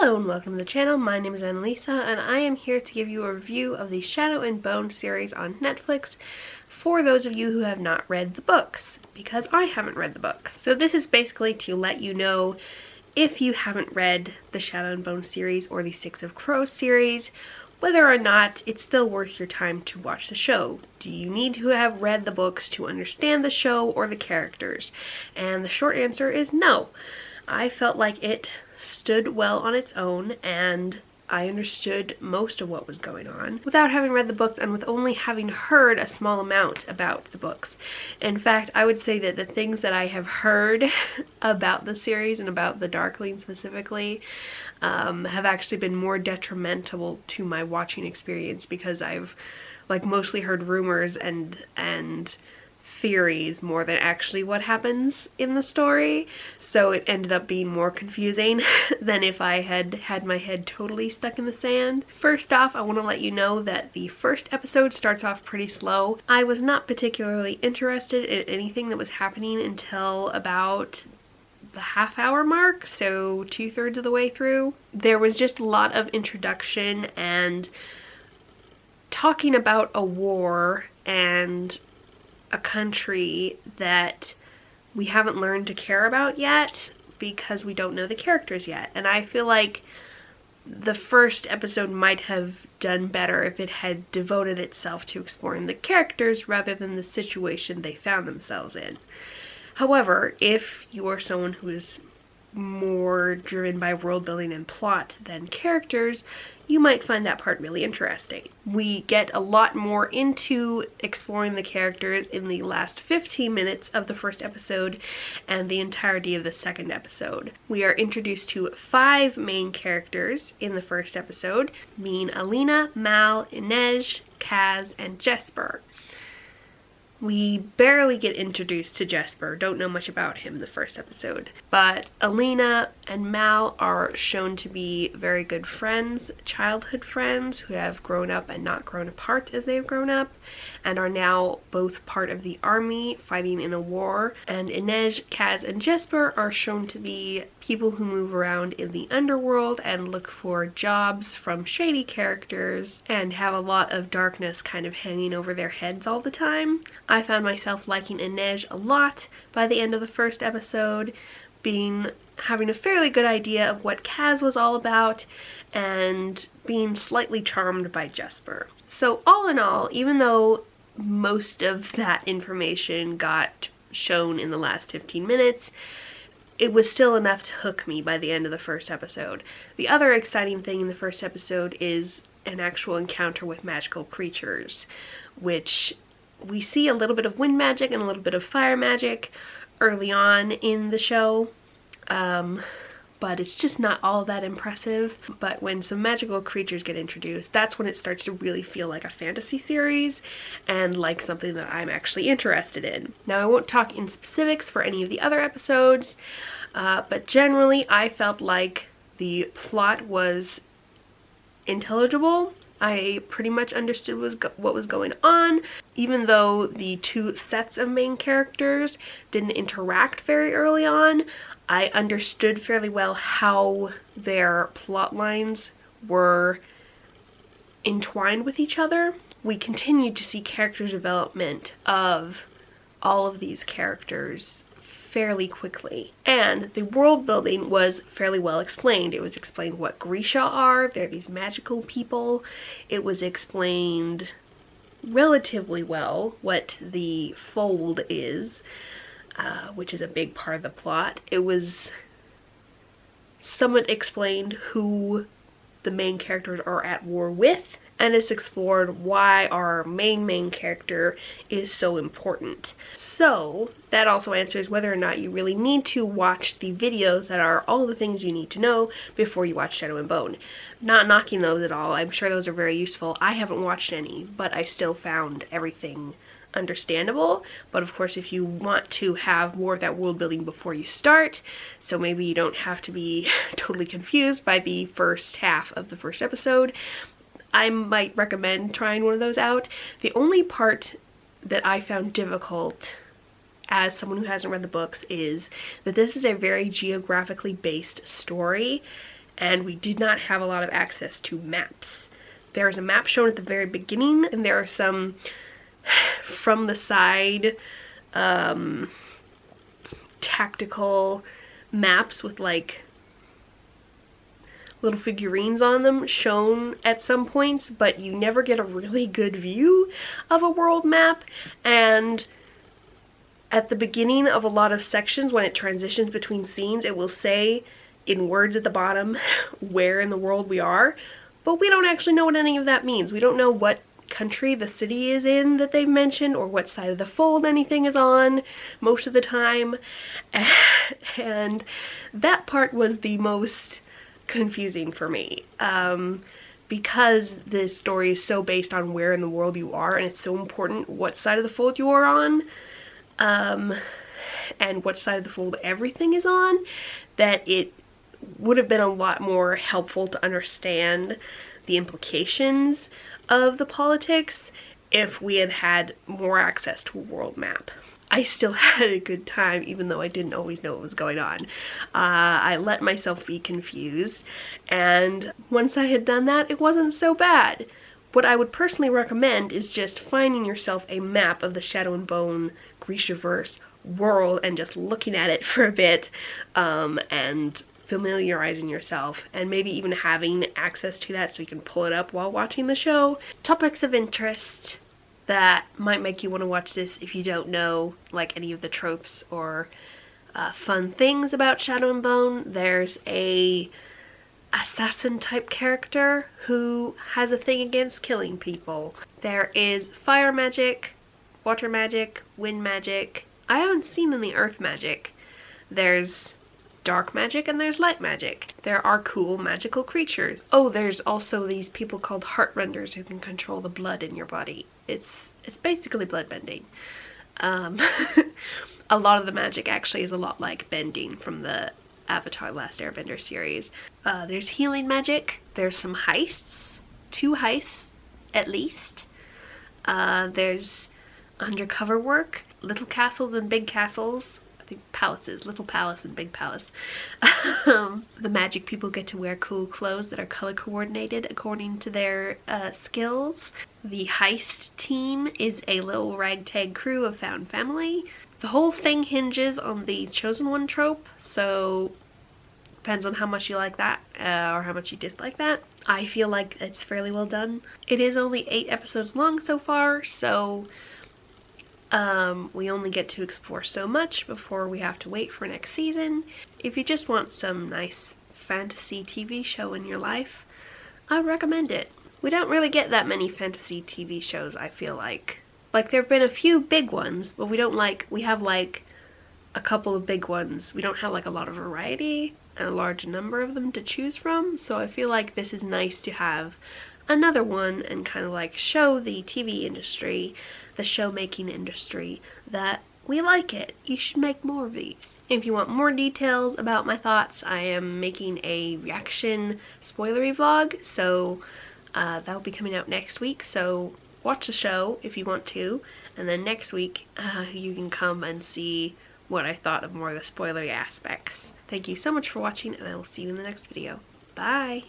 Hello and welcome to the channel. My name is Annalisa and I am here to give you a review of the Shadow and Bone series on Netflix for those of you who have not read the books, because I haven't read the books. So this is basically to let you know if you haven't read the Shadow and Bone series or the Six of Crows series, whether or not it's still worth your time to watch the show. Do you need to have read the books to understand the show or the characters? And the short answer is no. I felt like it stood well on its own and I understood most of what was going on without having read the books and with only having heard a small amount about the books. In fact, I would say that the things that I have heard about the series and about the Darkling specifically have actually been more detrimental to my watching experience, because I've mostly heard rumors and theories more than actually what happens in the story, so it ended up being more confusing than if I had my head totally stuck in the sand. First off, I want to let you know that the first episode starts off pretty slow. I was not particularly interested in anything that was happening until about the half-hour mark, so 2/3 of the way through. There was just a lot of introduction and talking about a war and a country that we haven't learned to care about yet because we don't know the characters yet. And I feel like the first episode might have done better if it had devoted itself to exploring the characters rather than the situation they found themselves in. However, if you are someone who is more driven by world building and plot than characters, you might find that part really interesting. We get a lot more into exploring the characters in the last 15 minutes of the first episode and the entirety of the second episode. We are introduced to 5 main characters in the first episode, being Alina, Mal, Inej, Kaz, and Jesper. We barely get introduced to Jesper, don't know much about him in the first episode. But Alina and Mal are shown to be very good friends, childhood friends, who have grown up and not grown apart as they've grown up, and are now both part of the army fighting in a war. And Inej, Kaz, and Jesper are shown to be people who move around in the underworld and look for jobs from shady characters and have a lot of darkness kind of hanging over their heads all the time. I found myself liking Inej a lot by the end of the first episode, having a fairly good idea of what Kaz was all about, and being slightly charmed by Jesper. So all in all, even though most of that information got shown in the last 15 minutes, it was still enough to hook me by the end of the first episode. The other exciting thing in the first episode is an actual encounter with magical creatures, which we see a little bit of wind magic and a little bit of fire magic early on in the show, but it's just not all that impressive. But when some magical creatures get introduced, that's when it starts to really feel like a fantasy series and like something that I'm actually interested in. Now, I won't talk in specifics for any of the other episodes, but generally I felt like the plot was intelligible. I pretty much understood what was going on, even though the 2 sets of main characters didn't interact very early on. I understood fairly well how their plot lines were entwined with each other. We continued to see character development of all of these characters fairly quickly, and the world building was fairly well explained. It was explained what Grisha are. They're these magical people. It was explained relatively well what the Fold is, which is a big part of the plot. It was somewhat explained who the main characters are at war with, and it's explored why our main character is so important. So that also answers whether or not you really need to watch the videos that are all the things you need to know before you watch Shadow and Bone. Not knocking those at all, I'm sure those are very useful. I haven't watched any, but I still found everything understandable. But of course, if you want to have more of that world building before you start, so maybe you don't have to be totally confused by the first half of the first episode, I might recommend trying one of those out. The only part that I found difficult as someone who hasn't read the books is that this is a very geographically based story, and we did not have a lot of access to maps. There is a map shown at the very beginning, and there are some from the side tactical maps with like little figurines on them shown at some points, but you never get a really good view of a world map. And at the beginning of a lot of sections, when it transitions between scenes, it will say in words at the bottom where in the world we are, but we don't actually know what any of that means. We don't know what country the city is in that they've mentioned, or what side of the fold anything is on most of the time. And that part was the most confusing for me, because this story is so based on where in the world you are, and it's so important what side of the fold you are on, and what side of the fold everything is on, that it would have been a lot more helpful to understand the implications of the politics if we had had more access to a world map. I still had a good time, even though I didn't always know what was going on. I let myself be confused, and once I had done that, it wasn't so bad. What I would personally recommend is just finding yourself a map of the Shadow and Bone Grishaverse world and just looking at it for a bit, and familiarizing yourself, and maybe even having access to that so you can pull it up while watching the show. Topics of interest that might make you want to watch this if you don't know like any of the tropes or fun things about Shadow and Bone. There's a assassin type character who has a thing against killing people. There is fire magic, water magic, wind magic. I haven't seen any earth magic. There's dark magic and there's light magic. There are cool magical creatures. Oh, there's also these people called Heartrenders who can control the blood in your body. It's basically blood bending. A lot of the magic actually is a lot like bending from the Avatar: Last Airbender series. There's healing magic. There's some heists. 2 heists at least. There's undercover work. Little castles and big castles. I think palaces, little palace and big palace. The magic people get to wear cool clothes that are color coordinated according to their skills. The heist team is a little ragtag crew of found family. The whole thing hinges on the chosen one trope, so depends on how much you like that or how much you dislike that. I feel like it's fairly well done. It is only 8 episodes long so far, so we only get to explore so much before we have to wait for next season. If you just want some nice fantasy TV show in your life, I would recommend it. We don't really get that many fantasy TV shows, I feel like. Like, there have been a few big ones, but we have like a couple of big ones. We don't have like a lot of variety and a large number of them to choose from, so I feel like this is nice to have another one and kind of like show the TV industry, the show making industry, that we like it. You should make more of these. If you want more details about my thoughts, I am making a reaction spoilery vlog, so that'll be coming out next week, so watch the show if you want to, and then next week you can come and see what I thought of more of the spoilery aspects. Thank you so much for watching, and I will see you in the next video. Bye!